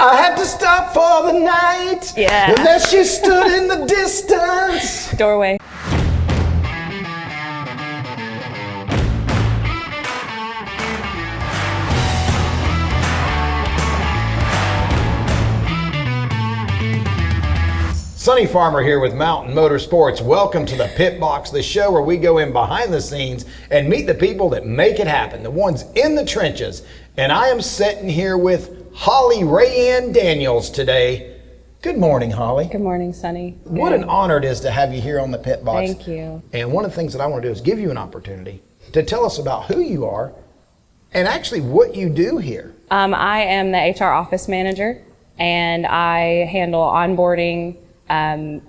I had to stop for the night. Yeah. And there she stood in the distance. Doorway. Sonny Farmer here with Mountain Motorsports. Welcome to the Pit Box, the show where we go in behind the scenes and meet the people that make it happen, the ones in the trenches. And I am sitting here with Holly Rayanne Daniels today. Good morning, Holly. Good morning, Sonny. What an honor it is to have you here on the Pit Box. Thank you. And one of the things that I want to do is give you an opportunity to tell us about who you are and actually what you do here. I am the HR office manager, and I handle onboarding,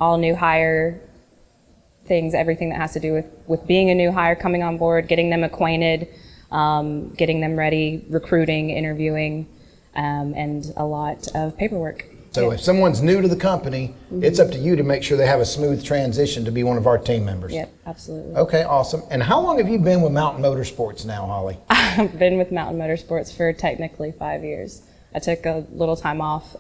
all new hire things, everything that has to do with being a new hire, coming on board, getting them acquainted, getting them ready, recruiting, interviewing, and a lot of paperwork. So if someone's new to the company, it's up to you to make sure they have a smooth transition to be one of our team members. Yep, absolutely. Okay, awesome. And how long have you been with Mountain Motorsports now, Holly? I've been with Mountain Motorsports for technically 5 years. I took a little time off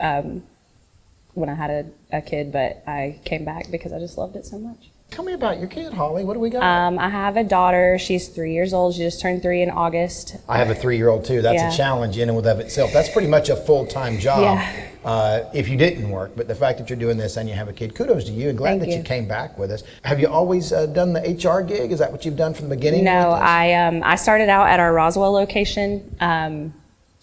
when I had a kid, but I came back because I just loved it so much. Tell me about your kid, Holly. What do we got? I have a daughter. She's 3 years old. She just turned 3 in August. I have a 3-year-old too. That's a challenge in and of itself. That's pretty much a full-time job if you didn't work. But the fact that you're doing this and you have a kid, kudos to you, and glad that you came back with us. Have you always done the HR gig? Is that what you've done from the beginning? No, I started out at our Roswell location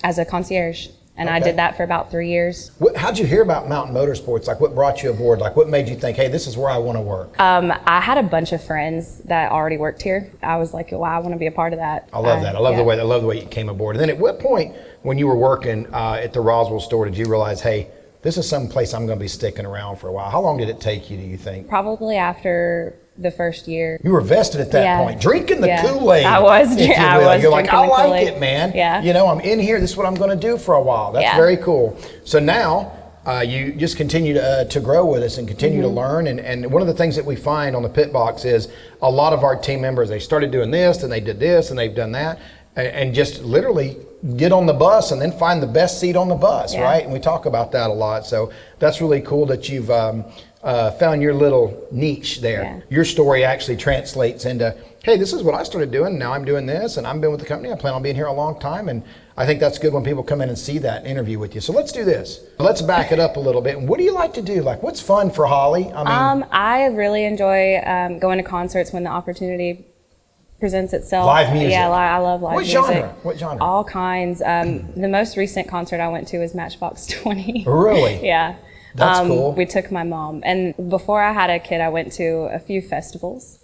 as a concierge. And I did that for about 3 years. How'd you hear about Mountain Motorsports? Like, what brought you aboard? Like, what made you think, hey, this is where I want to work? I had a bunch of friends that already worked here. I was like, wow, I want to be a part of that. I love that. I love the way you came aboard. And then at what point, when you were working at the Roswell store, did you realize, hey, this is some place I'm going to be sticking around for a while? How long did it take you, do you think? Probably after the first year. You were vested at that point, drinking the Kool-Aid. I was. You're like, I like it, man. Yeah. You know, I'm in here. This is what I'm going to do for a while. That's very cool. So now you just continue to grow with us and continue to learn. And one of the things that we find on the Pit Box is a lot of our team members, they started doing this and they did this and they've done that, and just literally get on the bus and then find the best seat on the bus, right? And we talk about that a lot. So that's really cool that you've found your little niche there. Yeah. Your story actually translates into, hey, this is what I started doing. Now I'm doing this, and I've been with the company. I plan on being here a long time, and I think that's good when people come in and see that interview with you. So let's do this. Let's back it up a little bit. What do you like to do? Like, what's fun for Holly? I really enjoy going to concerts when the opportunity presents itself. Live music. Yeah, I love live music. What genre? All kinds. The most recent concert I went to was Matchbox 20. Really? Yeah. That's cool. We took my mom, and before I had a kid, I went to a few festivals.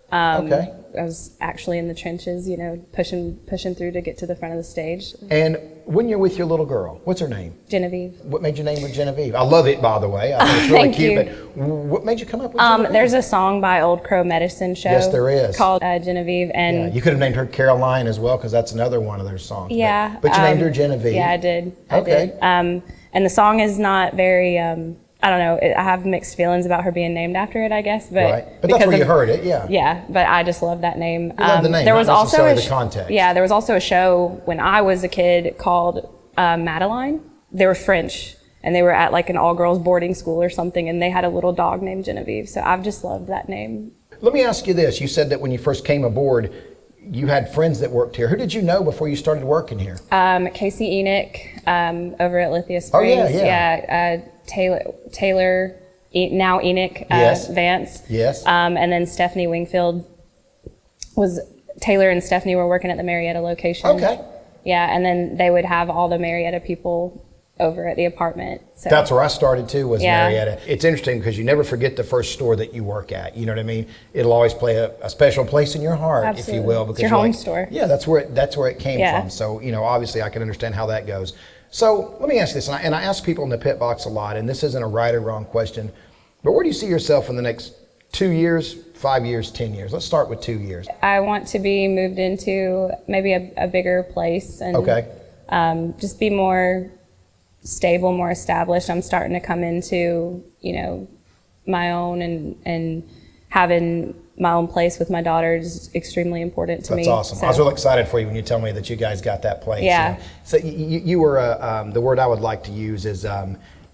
I was actually in the trenches, you know, pushing through to get to the front of the stage. And when you're with your little girl, what's her name? Genevieve. What made you name her Genevieve? I love it, by the way. I think it's really cute. But what made you come up with Genevieve? There's a song by Old Crow Medicine Show. Yes, there is. Called Genevieve. And you could have named her Caroline as well, because that's another one of their songs. Yeah. But you named her Genevieve. Yeah, I did. Okay. I did. And the song is not very, I don't know, I have mixed feelings about her being named after it, I guess. But right. But that's where you heard it, yeah. Yeah, but I just love that name. You love the name, there was not also necessarily the context. Yeah, there was also a show when I was a kid called Madeline. They were French, and they were at like an all-girls boarding school or something, and they had a little dog named Genevieve. So I've just loved that name. Let me ask you this. You said that when you first came aboard, you had friends that worked here. Who did you know before you started working here? Casey Enoch over at Lithia Springs. Oh, yeah. Taylor, now Enoch Vance. Yes. And then Stephanie Wingfield. Taylor and Stephanie were working at the Marietta location. Okay. Yeah, and then they would have all the Marietta people over at the apartment. So. That's where I started too, was Marietta. It's interesting because you never forget the first store that you work at. You know what I mean? It'll always play a special place in your heart, if you will. Because it's your home store. Yeah, that's where it came from. So, you know, obviously I can understand how that goes. So let me ask this, and I ask people in the Pit Box a lot, and this isn't a right or wrong question, but where do you see yourself in the next 2 years, 5 years, 10 years? Let's start with 2 years. I want to be moved into maybe a bigger place and just be more stable, more established. I'm starting to come into, you know, my own and having my own place with my daughter is extremely important to me. That's awesome. So, I was real excited for you when you tell me that you guys got that place. Yeah. You know? So you were, the word I would like to use is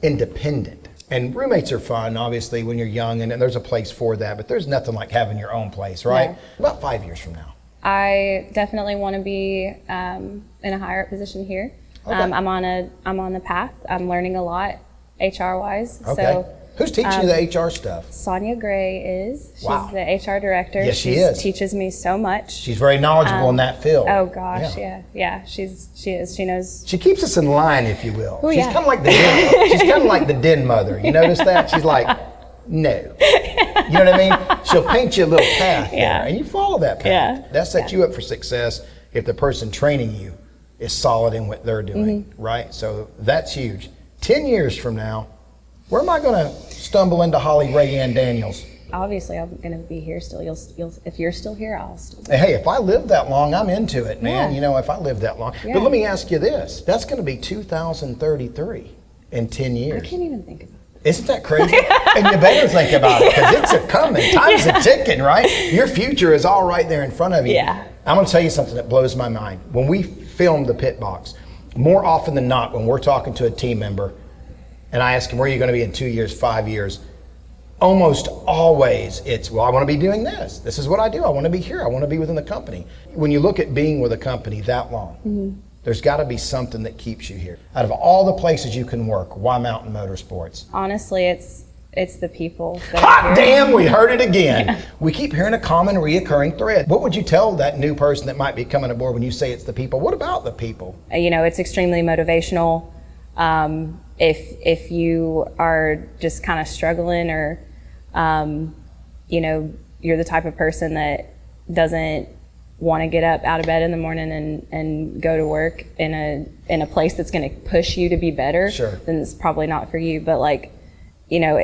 independent. And roommates are fun, obviously, when you're young, and there's a place for that, but there's nothing like having your own place, right? Yeah. About 5 years from now. I definitely want to be in a higher up position here. Okay. I'm on the path. I'm learning a lot, HR wise. Okay. So, who's teaching you the HR stuff? Sonia Gray is. She's Wow. the HR director. Yes, she is. Teaches me so much. She's very knowledgeable in that field. Oh gosh, yeah. She is. She knows. She keeps us in line, if you will. Oh, She's yeah. kind of like the den, she's kind of like the den mother. You notice that? She's like, no. You know what I mean? She'll paint you a little path there, and you follow that path. Yeah. That sets you up for success if the person training you is solid in what they're doing, right? So that's huge. 10 years from now, where am I going to stumble into Holly Ray Ann Daniels? Obviously, I'm going to be here still. You'll. If you're still here, I'll still be. Hey, if I live that long, I'm into it, man. Yeah. You know, if I live that long. Yeah. But let me ask you this. That's going to be 2033 in 10 years. I can't even think about it. Isn't that crazy? And you better think about it, because it's a coming. Time's a ticking, right? Your future is all right there in front of you. Yeah. I'm going to tell you something that blows my mind. When we film the Pit Box, more often than not, when we're talking to a team member, and I ask them, where are you going to be in 2 years, 5 years? Almost always it's, well, I want to be doing this. This is what I do. I want to be here. I want to be within the company. When you look at being with a company that long, there's got to be something that keeps you here. Out of all the places you can work, why Mountain Motorsports? Honestly, it's the people. Hot damn, we heard it again. Yeah. We keep hearing a common reoccurring thread. What would you tell that new person that might be coming aboard when you say it's the people? What about the people? You know, it's extremely motivational. If you are just kind of struggling, or you know, you're the type of person that doesn't want to get up out of bed in the morning and go to work in a place that's going to push you to be better, sure, then it's probably not for you. But like, you know,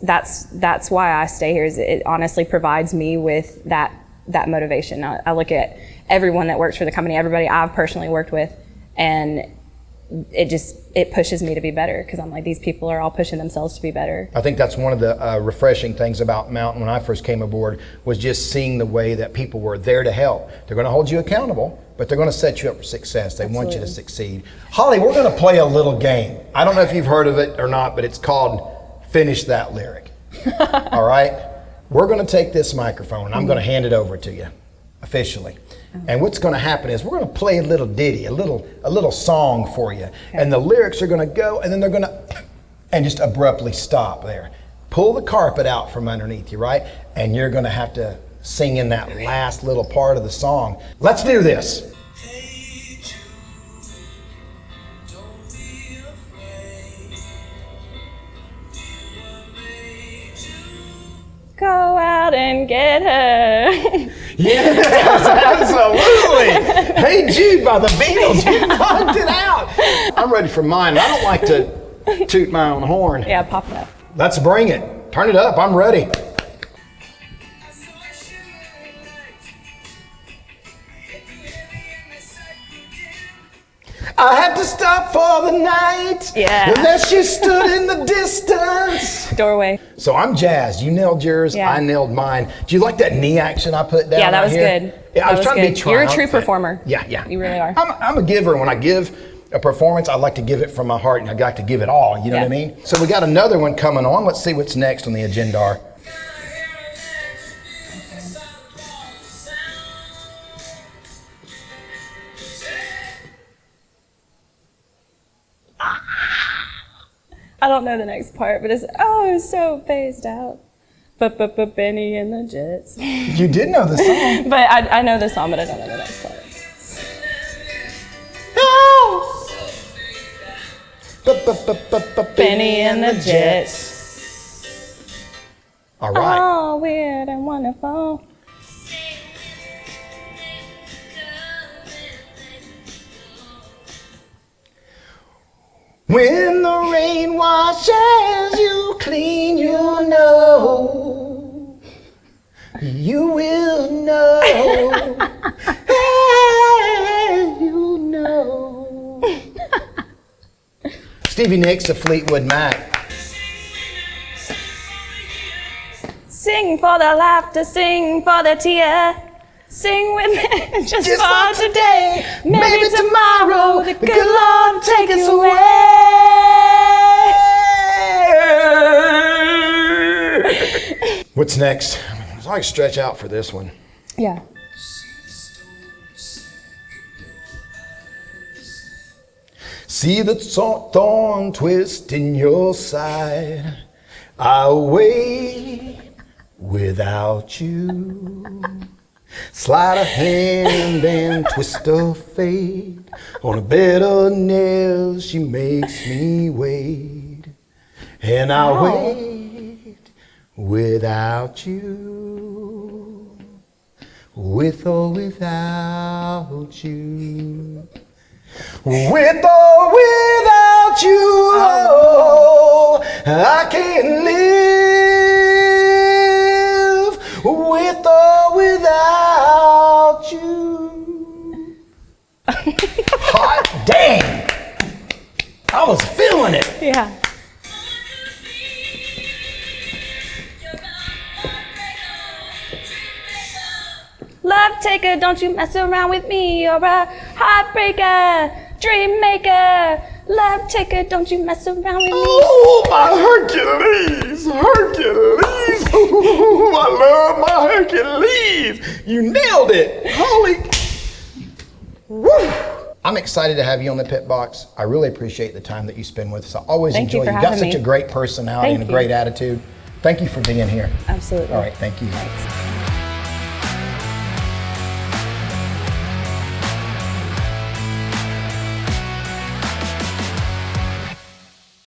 that's why I stay here. Is it honestly provides me with that motivation. I look at everyone that works for the company, everybody I've personally worked with, and it pushes me to be better, because I'm like, these people are all pushing themselves to be better. I think that's one of the refreshing things about Mountain when I first came aboard, was just seeing the way that people were there to help. They're going to hold you accountable, but they're going to set you up for success. They want you to succeed. Holly, we're going to play a little game. I don't know if you've heard of it or not, but it's called Finish That Lyric. All right? We're going to take this microphone and I'm going to hand it over to you officially. And what's going to happen is we're going to play a little ditty, a little song for you. Okay. And the lyrics are going to go, and then they're going to, and just abruptly stop there. Pull the carpet out from underneath you, right? And you're going to have to sing in that last little part of the song. Let's do this. Go out and get her. Yes, absolutely. Hey Jude by the Beatles, you knocked it out. I'm ready for mine. I don't like to toot my own horn. Yeah, pop it up. Let's bring it. Turn it up. I'm ready. I had to stop for the night. Yeah. Unless you stood in the distance. Doorway. So I'm jazzed. You nailed yours. Yeah. I nailed mine. Do you like that knee action I put down? Yeah, that right was here? good. Yeah, I was trying to be good. You're a true triumphant. performer. Yeah. You really are. I'm a giver. When I give a performance, I like to give it from my heart, and I like to give it all. You know what I mean? So we got another one coming on. Let's see what's next on the agenda. I don't know the next part, but it's so phased out. But Benny and the Jets. You did know the song. But I know the song, but I don't know the next part. Benny and the Jets. All right. Oh, weird and wonderful. When the rain washes you clean, you'll know. You will know. Hey, you know. Stevie Nicks of Fleetwood Mac. Sing for the laughter, sing for the tear. Sing with me just for today. Maybe tomorrow the good Lord take us away. What's next? I like stretch out for this one. Yeah. See the thorn twist in your side. I'll wait without you. Slide a hand and twist a fate. On a bed of nails she makes me wait. And I'll wait without you. With or without you. With or without you, oh, I can't live. With or without you. Hot dang! I was feeling it. Yeah. Love taker, don't you mess around with me. You're a heartbreaker, dream maker. Love taker, don't you mess around with me. Oh, my Hercules, Hercules. Oh, I love my Hercules. You nailed it. Holy. Woo. I'm excited to have you on the Pit Box. I really appreciate the time that you spend with us. I always enjoy you. You've got such a great personality and a great attitude. Thank you for being here. Absolutely. All right, thank you. Thanks.